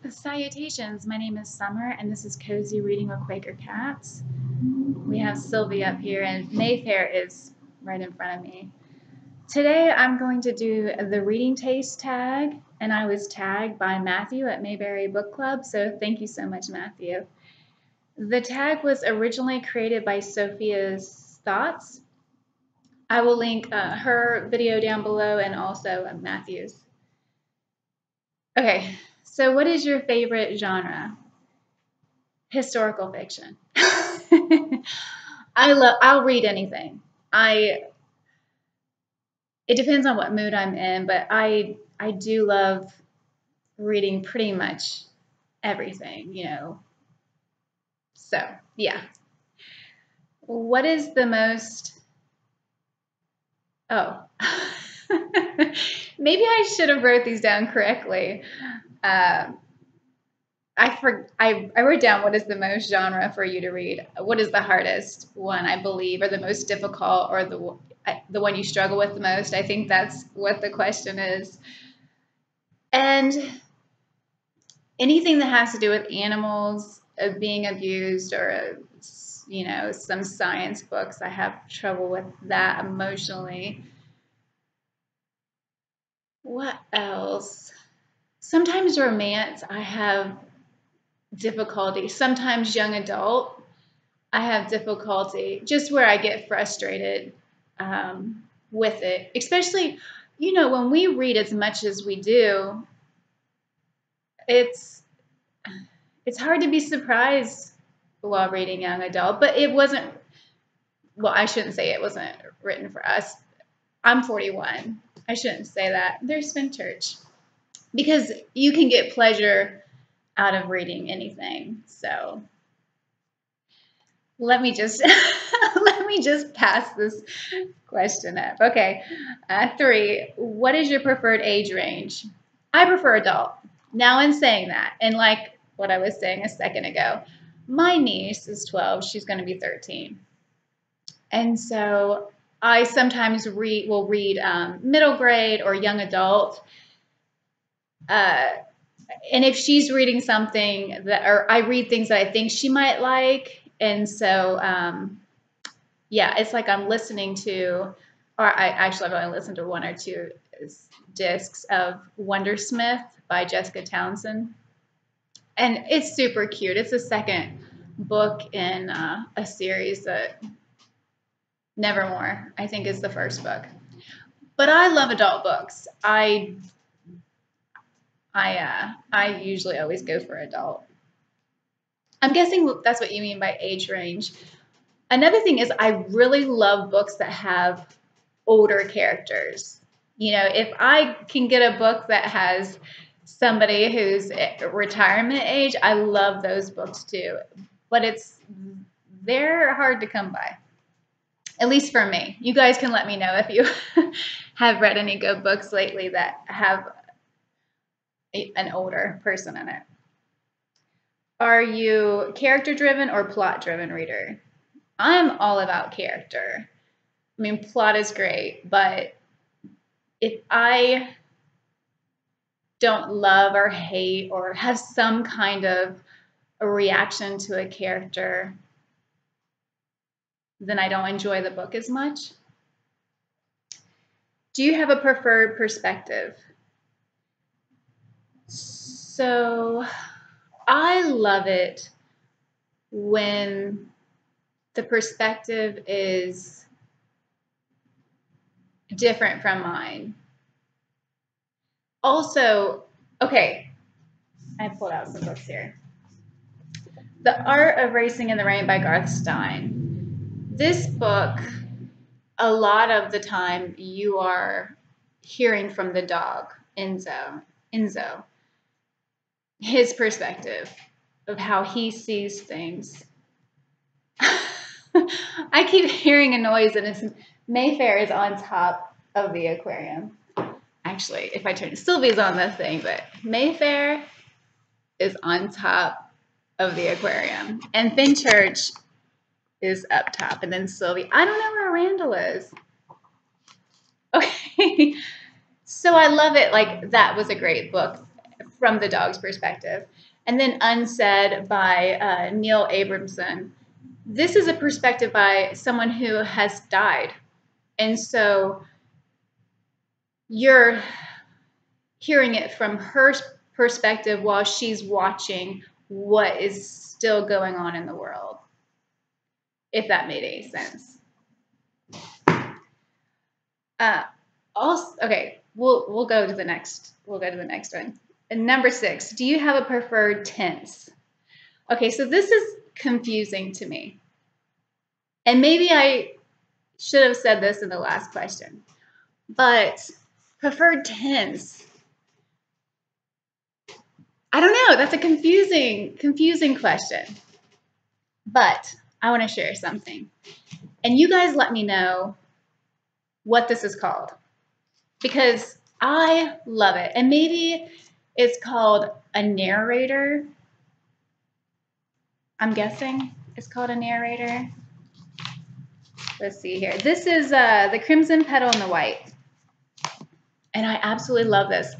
Salutations, my name is Summer, and this is Cozy Reading with Quaker Cats. We have Sylvie up here, and Mayfair is right in front of me. Today I'm going to do the reading taste tag, and I was tagged by Matthew at Mayberry Book Club, so thank you so much, Matthew. The tag was originally created by Sophia's Thoughts. I will link her video down below and also Matthew's. Okay, so what is your favorite genre? Historical fiction. I'll read anything. It depends on what mood I'm in, but I do love reading pretty much everything, you know. So, yeah. What is the most Oh. Maybe I should have wrote these down correctly. I wrote down what is the most genre for you to read. What is the hardest one, I believe, or the most difficult, or the one you struggle with the most. I think that's what the question is. And anything that has to do with animals being abused, or you know, some science books, I have trouble with that emotionally. What else? Sometimes romance, I have difficulty. Sometimes young adult, I have difficulty, just where I get frustrated with it. Especially, you know, when we read as much as we do, it's hard to be surprised while reading young adult. But it wasn't, well, I shouldn't say it wasn't written for us. I'm 41. I shouldn't say that. There's Church. Because you can get pleasure out of reading anything. So let me just pass this question up. Okay, 3. What is your preferred age range? I prefer adult. Now, in saying that, and like what I was saying a second ago, my niece is 12. She's going to be 13, and so I sometimes will read middle grade or young adult. And if she's reading something or I read things that I think she might like, and so yeah, it's like I'm listening to, or I've only listened to 1 or 2 discs of Wondersmith by Jessica Townsend, and it's super cute. It's the second book in a series that Nevermore, I think, is the first book. But I love adult books. I usually always go for adult. I'm guessing that's what you mean by age range. Another thing is I really love books that have older characters. You know, if I can get a book that has somebody who's at retirement age, I love those books too. But they're hard to come by. At least for me. You guys can let me know if you have read any good books lately that have an older person in it. Are you character-driven or plot-driven reader? I'm all about character. I mean, plot is great, but if I don't love or hate or have some kind of a reaction to a character, then I don't enjoy the book as much. Do you have a preferred perspective? So I love it when the perspective is different from mine. Also, okay, I pulled out some books here. The Art of Racing in the Rain by Garth Stein. This book, a lot of the time you are hearing from the dog, Enzo, his perspective of how he sees things. I keep hearing a noise, and it's Mayfair is on top of the aquarium. Actually, if I turn, Sylvie's on the thing, but Mayfair is on top of the aquarium, and Church is up top, and then Sylvie. I don't know where Randall is. Okay, so I love it. Like, that was a great book from the dog's perspective. And then Unsaid by Neil Abramson. This is a perspective by someone who has died. And so you're hearing it from her perspective while she's watching what is still going on in the world, if that made any sense. Also, okay, we'll go to the next one. And number 6, do you have a preferred tense? Okay, so this is confusing to me. And maybe I should have said this in the last question. But preferred tense, I don't know. That's a confusing question. But I want to share something. And you guys let me know what this is called, because I love it. And maybe it's called a narrator. I'm guessing it's called a narrator. Let's see here. This is The Crimson Petal and the White. And I absolutely love this.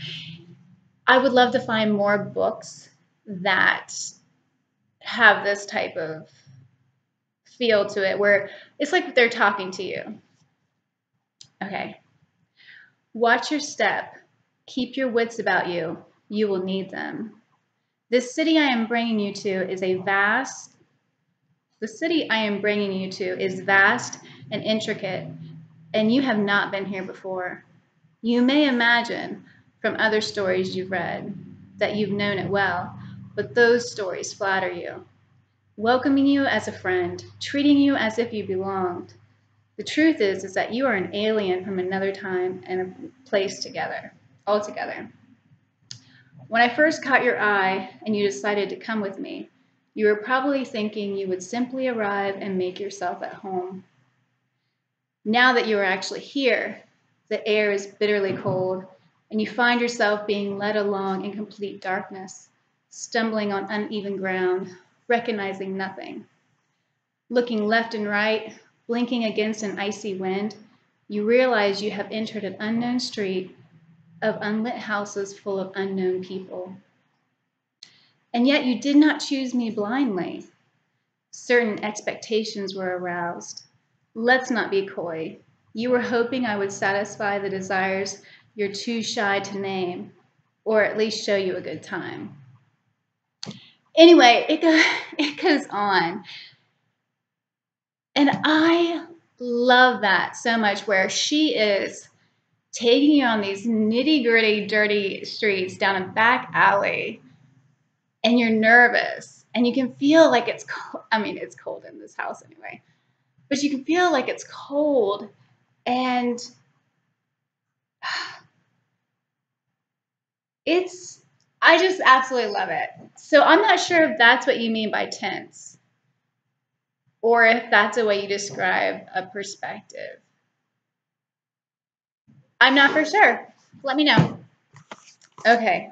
I would love to find more books that have this type of feel to it, where it's like they're talking to you. Okay. Watch your step. Keep your wits about you. You will need them. This city I am bringing you to is vast and intricate, and you have not been here before. You may imagine from other stories you've read that you've known it well, but those stories flatter you, welcoming you as a friend, treating you as if you belonged. The truth is that you are an alien from another time and a place altogether. When I first caught your eye and you decided to come with me, you were probably thinking you would simply arrive and make yourself at home. Now that you are actually here, the air is bitterly cold, and you find yourself being led along in complete darkness, stumbling on uneven ground, recognizing nothing. Looking left and right, blinking against an icy wind, you realize you have entered an unknown street of unlit houses full of unknown people. And yet you did not choose me blindly. Certain expectations were aroused. Let's not be coy. You were hoping I would satisfy the desires you're too shy to name, or at least show you a good time. Anyway, it goes on. And I love that so much, where she is taking you on these nitty-gritty, dirty streets down a back alley, and you're nervous, and you can feel like it's cold. I mean, it's cold in this house anyway, but you can feel like it's cold, and I just absolutely love it. So I'm not sure if that's what you mean by tense, or if that's a way you describe a perspective. I'm not for sure. Let me know. Okay.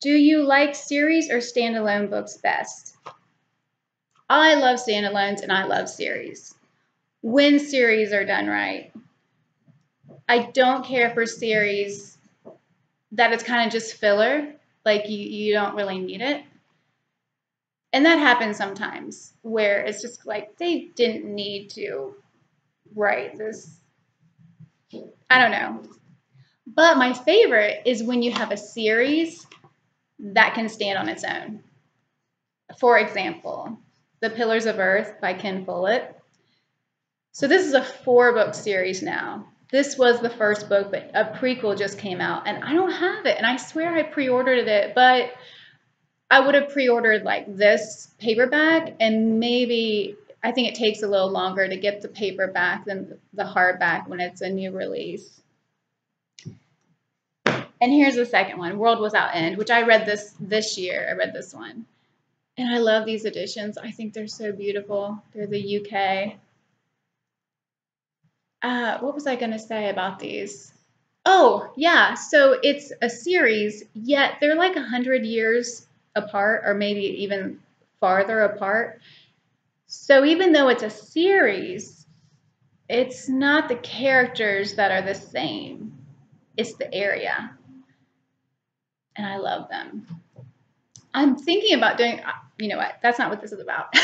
Do you like series or standalone books best? I love standalones and I love series. When series are done right. I don't care for series that it's kind of just filler, like you don't really need it. And that happens sometimes, where it's just like they didn't need to write this. I don't know. But my favorite is when you have a series that can stand on its own. For example, The Pillars of Earth by Ken Follett. So this is a 4-book series now. This was the first book, but a prequel just came out, and I don't have it. And I swear I pre-ordered it, but I would have pre-ordered like this paperback, and maybe I think it takes a little longer to get the paperback than the hardback when it's a new release. And here's the second one, World Without End, which I read this year. I read this one. And I love these editions. I think they're so beautiful. They're the UK. What was I going to say about these? Oh, yeah. So it's a series, yet they're like 100 years apart, or maybe even farther apart. So even though it's a series, it's not the characters that are the same. It's the area. and I love them. I'm thinking about doing, you know what, that's not what this is about.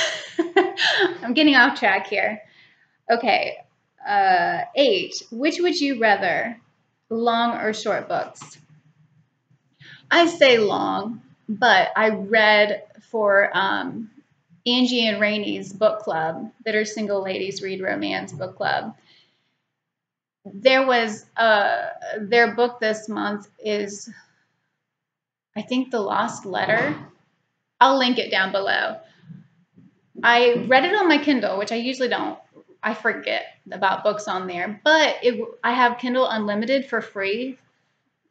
I'm getting off track here. Okay, 8, which would you rather, long or short books? I say long, but I read for Angie and Rainey's book club, Bitter Single Ladies Read Romance book club. There was their book this month is, I think, The Lost Letter. I'll link it down below. I read it on my Kindle, which I usually don't. I forget about books on there, but I have Kindle Unlimited for free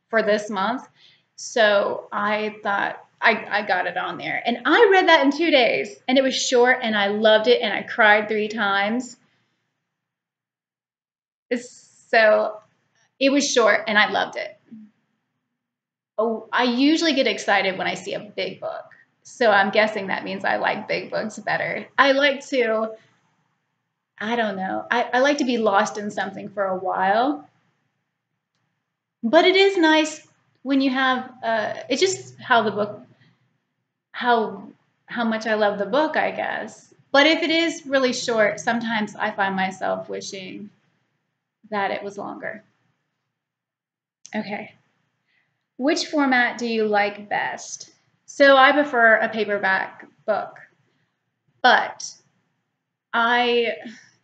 for this month. So I thought I got it on there. And I read that in 2 days. And it was short and I loved it and I cried 3 times. So it was short and I loved it. Oh, I usually get excited when I see a big book. So I'm guessing that means I like big books better. I like to, I don't know, I like to be lost in something for a while. But it is nice when you have, it's just how the book, how much I love the book, I guess. But if it is really short, sometimes I find myself wishing that it was longer. Okay. Which format do you like best? So I prefer a paperback book, but I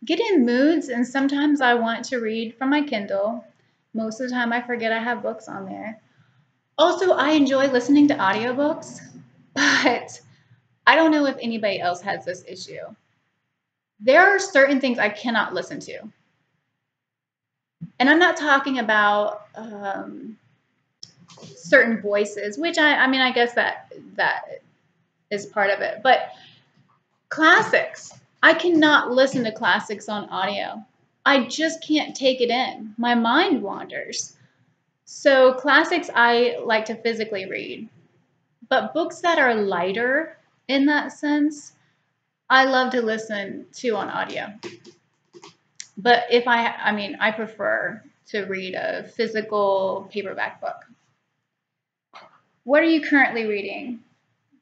get in moods and sometimes I want to read from my Kindle. Most of the time I forget I have books on there. Also, I enjoy listening to audiobooks, but I don't know if anybody else has this issue. There are certain things I cannot listen to. And I'm not talking about certain voices, which I mean, I guess that is part of it. But classics, I cannot listen to classics on audio. I just can't take it in. My mind wanders. So classics I like to physically read. But books that are lighter in that sense, I love to listen to on audio. But if I prefer to read a physical paperback book. What are you currently reading?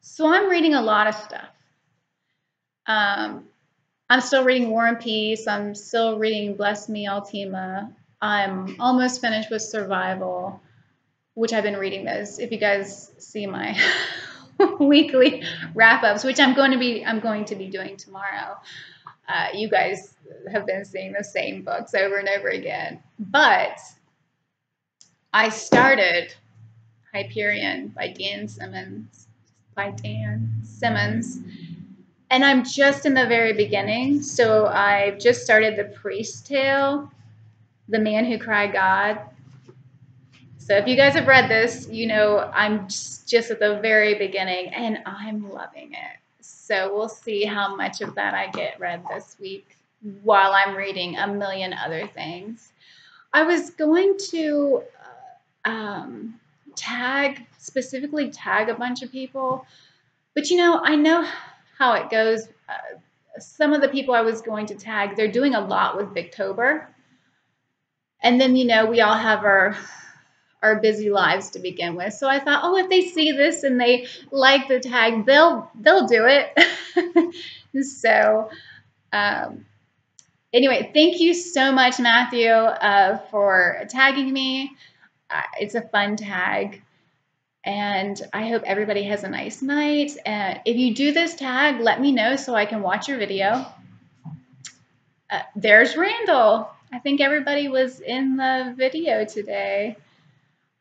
So I'm reading a lot of stuff. I'm still reading War and Peace. I'm still reading Bless Me, Altima. I'm almost finished with Survival, which I've been reading those. If you guys see my weekly wrap-ups, which I'm going to be doing tomorrow. You guys have been seeing the same books over and over again. But I started Hyperion by Dan Simmons. And I'm just in the very beginning. So I've just started The Priest's Tale, The Man Who Cried God. So if you guys have read this, you know I'm just at the very beginning and I'm loving it. So we'll see how much of that I get read this week while I'm reading a million other things. I was going to specifically tag a bunch of people, but you know, I know how it goes. Some of the people I was going to tag, they're doing a lot with Booktober. And then, you know, we all have our busy lives to begin with. So I thought, oh, if they see this and they like the tag, they'll do it. So anyway, thank you so much, Matthew, for tagging me. It's a fun tag. And I hope everybody has a nice night. And if you do this tag, let me know so I can watch your video. There's Randall. I think everybody was in the video today.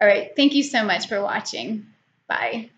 All right. Thank you so much for watching. Bye.